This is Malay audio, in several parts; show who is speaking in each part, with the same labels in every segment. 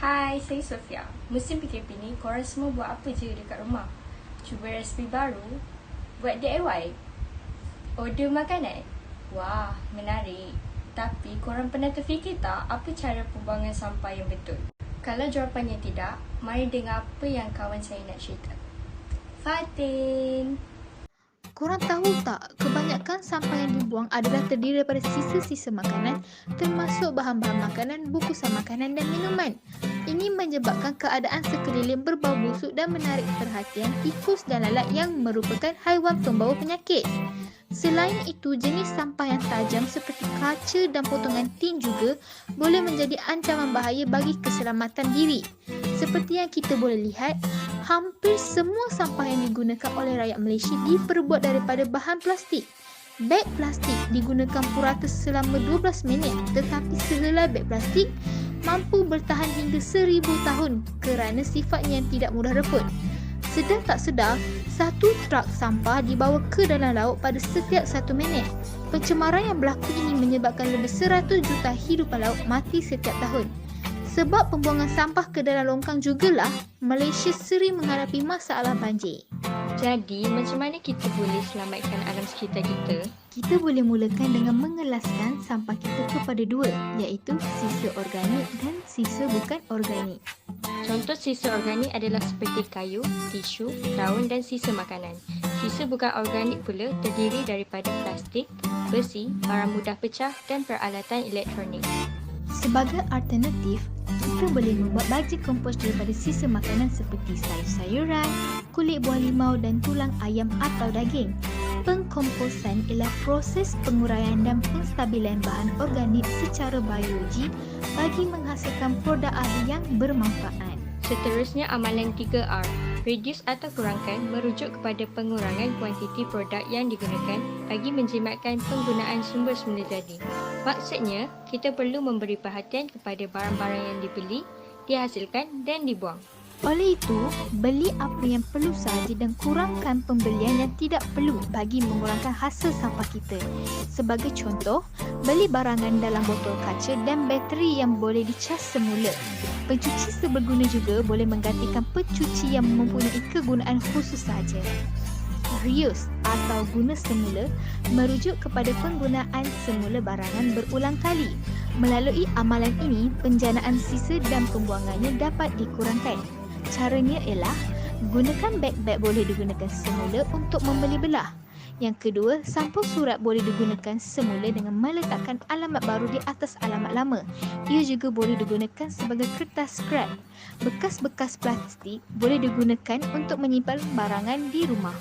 Speaker 1: Hai, saya Sofia. Musim PKP ni, korang semua buat apa je dekat rumah? Cuba resipi baru? Buat DIY? Order makanan? Wah, menarik. Tapi korang pernah terfikir tak apa cara pembuangan sampah yang betul? Kalau jawapannya tidak, mari dengar apa yang kawan saya nak cerita. Fatin.
Speaker 2: Korang tahu tak, kebanyakan sampah yang dibuang adalah terdiri daripada sisa-sisa makanan, termasuk bahan-bahan makanan, bungkusan makanan dan minuman. Ini menyebabkan keadaan sekeliling berbau busuk dan menarik perhatian tikus dan lalat yang merupakan haiwan pembawa penyakit. Selain itu, jenis sampah yang tajam seperti kaca dan potongan tin juga boleh menjadi ancaman bahaya bagi keselamatan diri. Seperti yang kita boleh lihat, hampir semua sampah yang digunakan oleh rakyat Malaysia diperbuat daripada bahan plastik. Beg plastik digunakan purata selama 12 minit, tetapi sehelai beg plastik mampu bertahan hingga 1000 tahun kerana sifatnya yang tidak mudah reput. Sedar tak sedar, satu trak sampah dibawa ke dalam laut pada setiap 1 minit. Pencemaran yang berlaku ini menyebabkan lebih 100 juta hidupan laut mati setiap tahun. Sebab pembuangan sampah ke dalam longkang jugalah Malaysia sering menghadapi masalah banjir.
Speaker 1: Jadi, macam mana kita boleh selamatkan alam sekitar kita?
Speaker 2: Kita boleh mulakan dengan mengelaskan sampah kita kepada dua, iaitu sisa organik dan sisa bukan organik.
Speaker 1: Contoh sisa organik adalah seperti kayu, tisu, daun dan sisa makanan. Sisa bukan organik pula terdiri daripada plastik, besi, barang mudah pecah dan peralatan elektronik.
Speaker 2: Sebagai alternatif, kita boleh membuat baja kompos daripada sisa makanan seperti sayur-sayuran, kulit buah limau dan tulang ayam atau daging. Pengkomposan ialah proses penguraian dan penstabilan bahan organik secara biologi bagi menghasilkan produk akhir yang bermanfaat.
Speaker 1: Seterusnya amalan 3R, reduce atau kurangkan merujuk kepada pengurangan kuantiti produk yang digunakan bagi menjimatkan penggunaan sumber semula jadi. Maksudnya, kita perlu memberi perhatian kepada barang-barang yang dibeli, dihasilkan dan dibuang.
Speaker 2: Oleh itu, beli apa yang perlu sahaja dan kurangkan pembelian yang tidak perlu bagi mengurangkan hasil sampah kita. Sebagai contoh, beli barangan dalam botol kaca dan bateri yang boleh dicas semula. Pencuci seberguna juga boleh menggantikan pencuci yang mempunyai kegunaan khusus sahaja. Reuse atau guna semula merujuk kepada penggunaan semula barangan berulang kali. Melalui amalan ini, penjanaan sisa dan pembuangannya dapat dikurangkan. Caranya ialah gunakan beg-beg boleh digunakan semula untuk membeli belah. Yang kedua, sampul surat boleh digunakan semula dengan meletakkan alamat baru di atas alamat lama. Ia juga boleh digunakan sebagai kertas scrap. Bekas-bekas plastik boleh digunakan untuk menyimpan barangan di rumah.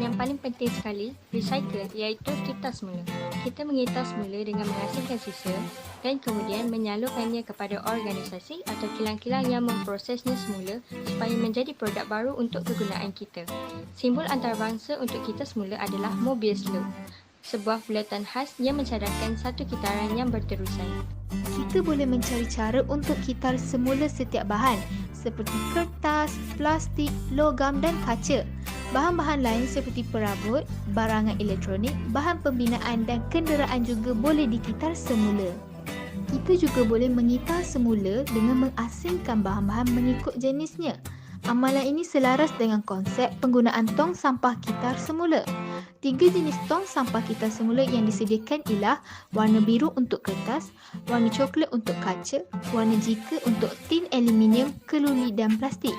Speaker 1: Yang paling penting sekali, recycle iaitu kita semula. Kita mengitar semula dengan menghasilkan sisa dan kemudian menyalurkannya kepada organisasi atau kilang-kilang yang memprosesnya semula supaya menjadi produk baru untuk kegunaan kita. Simbol antarabangsa untuk kita semula adalah Mobius Loop, sebuah bulatan khas yang mencadarkan satu kitaran yang berterusan.
Speaker 2: Kita boleh mencari cara untuk kitar semula setiap bahan seperti kertas, plastik, logam dan kaca. Bahan-bahan lain seperti perabot, barangan elektronik, bahan pembinaan dan kenderaan juga boleh dikitar semula. Kita juga boleh mengitar semula dengan mengasingkan bahan-bahan mengikut jenisnya. Amalan ini selaras dengan konsep penggunaan tong sampah kitar semula. 3 jenis tong sampah kitar semula yang disediakan ialah warna biru untuk kertas, warna coklat untuk kaca, warna jika untuk tin aluminium, keluli dan plastik.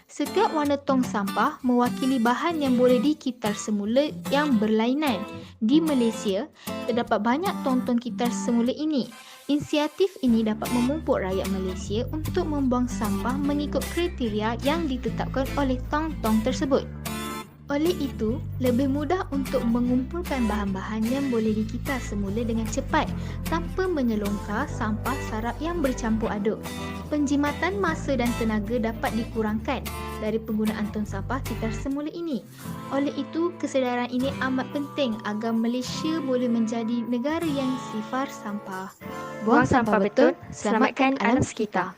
Speaker 2: Setiap warna tong sampah mewakili bahan yang boleh dikitar semula yang berlainan. Di Malaysia, terdapat banyak tong-tong kitar semula ini. Inisiatif ini dapat memumpuk rakyat Malaysia untuk membuang sampah mengikut kriteria yang ditetapkan oleh tong-tong tersebut. Oleh itu, lebih mudah untuk mengumpulkan bahan-bahan yang boleh dikitar semula dengan cepat tanpa menyelongkar sampah sarap yang bercampur aduk. Penjimatan masa dan tenaga dapat dikurangkan dari penggunaan tong sampah kitar semula ini. Oleh itu, kesedaran ini amat penting agar Malaysia boleh menjadi negara yang sifar sampah.
Speaker 1: Buang sampah betul, selamatkan alam sekitar.